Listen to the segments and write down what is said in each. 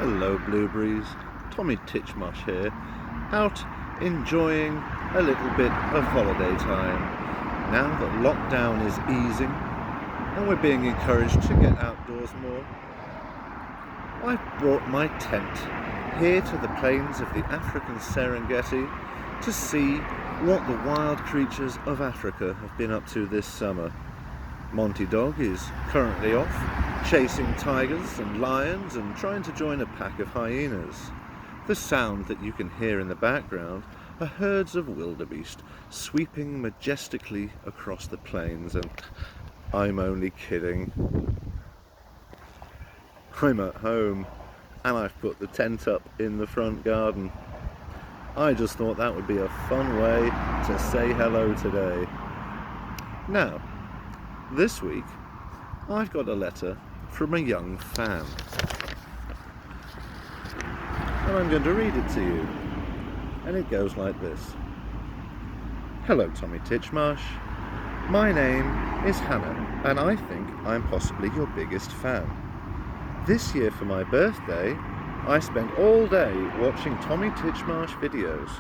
Hello blueberries, Tommy Titchmarsh here, out enjoying a little bit of holiday time. Now that lockdown is easing and we're being encouraged to get outdoors more, I've brought my tent here to the plains of the African Serengeti to see what the wild creatures of Africa have been up to this summer. Monty Dog is currently off, chasing tigers and lions and trying to join a pack of hyenas. The sound that you can hear in the background are herds of wildebeest sweeping majestically across the plains, and I'm only kidding. I'm at home and I've put the tent up in the front garden. I just thought that would be a fun way to say hello today. Now, this week, I've got a letter from a young fan, and I'm going to read it to you, and it goes like this. Hello Tommy Titchmarsh, my name is Hannah, and I think I'm possibly your biggest fan. This year for my birthday, I spent all day watching Tommy Titchmarsh videos,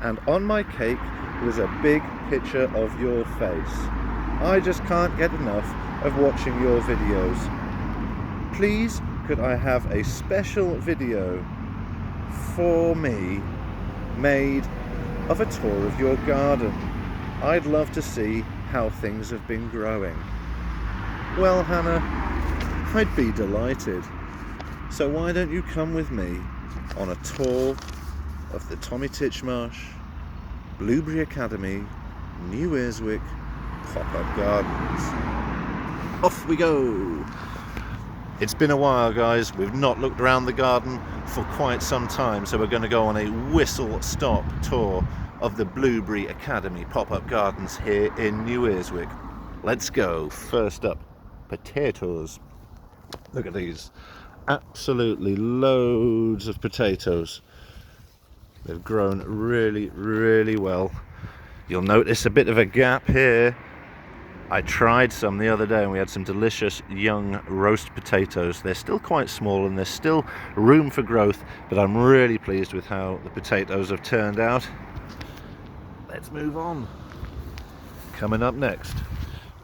and on my cake was a big picture of your face. I just can't get enough of watching your videos. Please, could I have a special video for me made of a tour of your garden? I'd love to see how things have been growing. Well, Hannah, I'd be delighted. So why don't you come with me on a tour of the Tommy Titchmarsh Blueberry Academy, New Earswick pop-up gardens. Off we go! It's been a while, guys. We've not looked around the garden for quite some time, so we're going to go on a whistle-stop tour of the Blueberry Academy pop-up gardens here in New Earswick. Let's go. First up, potatoes. Look at these. Absolutely loads of potatoes. They've grown really, really well. You'll notice a bit of a gap here. I tried some the other day and we had some delicious young roast potatoes. They're still quite small and there's still room for growth, but I'm really pleased with how the potatoes have turned out. Let's move on. Coming up next,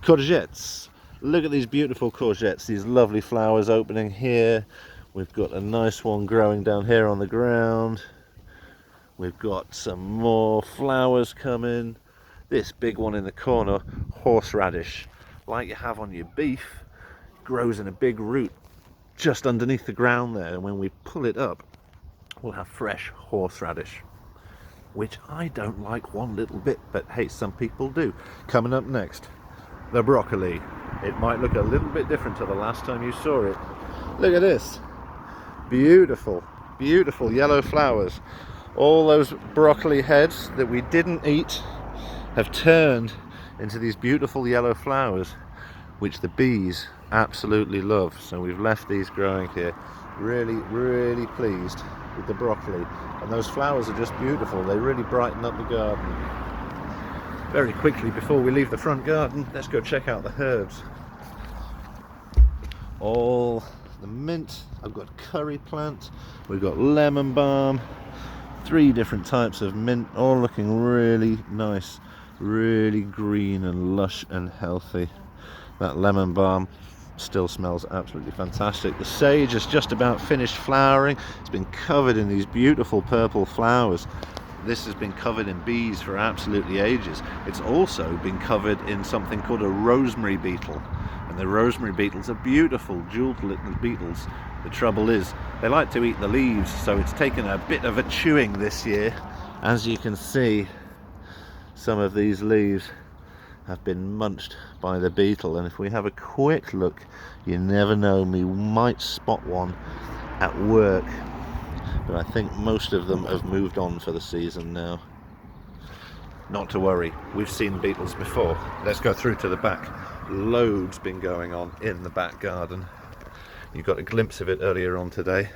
courgettes. Look at these beautiful courgettes, these lovely flowers opening here. We've got a nice one growing down here on the ground. We've got some more flowers coming. This big one in the corner, horseradish, like you have on your beef, grows in a big root just underneath the ground there, and when we pull it up, we'll have fresh horseradish, which I don't like one little bit, but hey, some people do. Coming up next, the broccoli. It might look a little bit different to the last time you saw it. Look at this. Beautiful, beautiful yellow flowers. All those broccoli heads that we didn't eat have turned into these beautiful yellow flowers, which the bees absolutely love. So we've left these growing here. Really, really pleased with the broccoli. And those flowers are just beautiful. They really brighten up the garden. Very quickly, before we leave the front garden, let's go check out the herbs. All the mint. I've got curry plant. We've got lemon balm. 3 different types of mint, all looking really nice. Really green and lush and healthy. That lemon balm still smells absolutely fantastic. The sage has just about finished flowering. It's been covered in these beautiful purple flowers. This has been covered in bees for absolutely ages. It's also been covered in something called a rosemary beetle. And the rosemary beetles are beautiful, jeweled little beetles. The trouble is, they like to eat the leaves, so it's taken a bit of a chewing this year. As you can see, some of these leaves have been munched by the beetle, and if we have a quick look, you never know, we might spot one at work, but I think most of them have moved on for the season now. Not to worry, we've seen beetles before. Let's go through to the back. Loads been going on in the back garden. You got a glimpse of it earlier on today.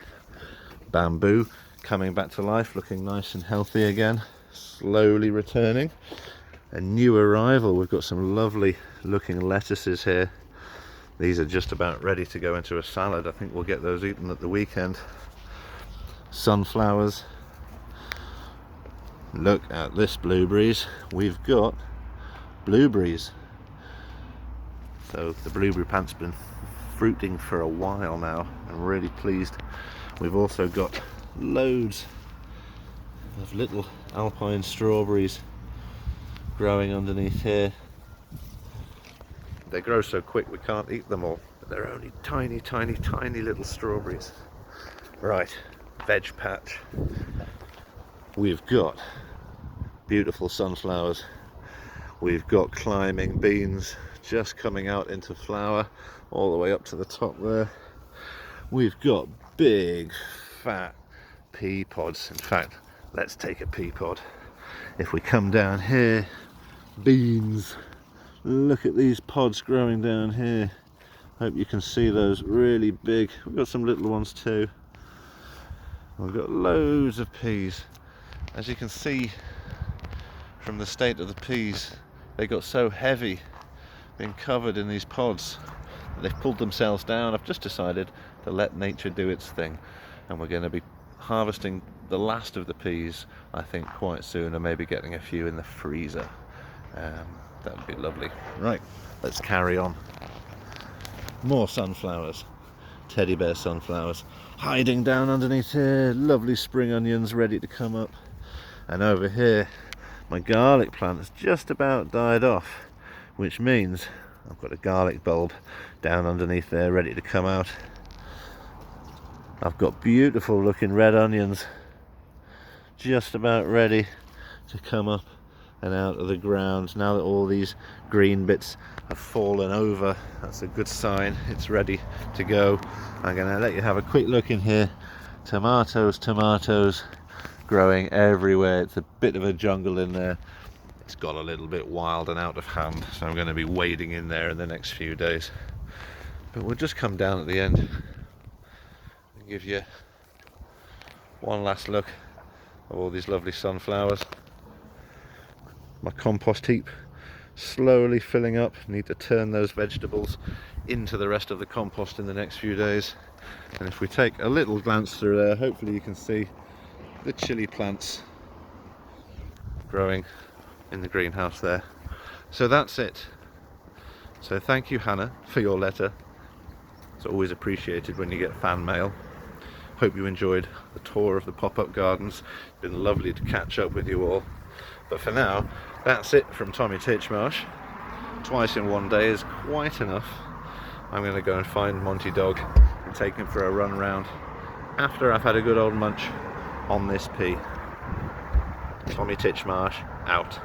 Bamboo coming back to life, looking nice and healthy again, slowly returning. A new arrival, we've got some lovely looking lettuces here. These are just about ready to go into a salad. I think we'll get those eaten at the weekend. Sunflowers. Look at this blueberries. We've got blueberries. So the blueberry plant's been fruiting for a while now. I'm really pleased. We've also got loads of little alpine strawberries growing underneath here. They grow so quick we can't eat them all, but they're only tiny, tiny, tiny little strawberries. Right, veg patch. We've got beautiful sunflowers. We've got climbing beans just coming out into flower all the way up to the top there. We've got big fat pea pods. In fact, let's take a pea pod. If we come down here, beans. Look at these pods growing down here. Hope you can see those, really big. We've got some little ones too. We've got loads of peas. As you can see from the state of the peas, they got so heavy being covered in these pods that they've pulled themselves down. I've just decided to let nature do its thing, and we're going to be harvesting the last of the peas, I think, quite soon, and maybe getting a few in the freezer. That would be lovely. Right, let's carry on. More sunflowers, teddy bear sunflowers, hiding down underneath here. Lovely spring onions ready to come up. And over here, my garlic plant has just about died off, which means I've got a garlic bulb down underneath there ready to come out. I've got beautiful looking red onions just about ready to come up and out of the ground. Now that all these green bits have fallen over, that's a good sign, it's ready to go. I'm going to let you have a quick look in here. Tomatoes growing everywhere. It's a bit of a jungle in there. It's got a little bit wild and out of hand, so I'm going to be wading in there in the next few days. But we'll just come down at the end and give you one last look of all these lovely sunflowers. My compost heap slowly filling up. Need to turn those vegetables into the rest of the compost in the next few days. And if we take a little glance through there, hopefully you can see the chili plants growing in the greenhouse there. So that's it. So thank you, Hannah, for your letter. It's always appreciated when you get fan mail. Hope you enjoyed the tour of the pop-up gardens. It's been lovely to catch up with you all. But for now, that's it from Tommy Titchmarsh. Twice in one day is quite enough. I'm going to go and find Monty Dog and take him for a run round after I've had a good old munch on this pea. Tommy Titchmarsh, out.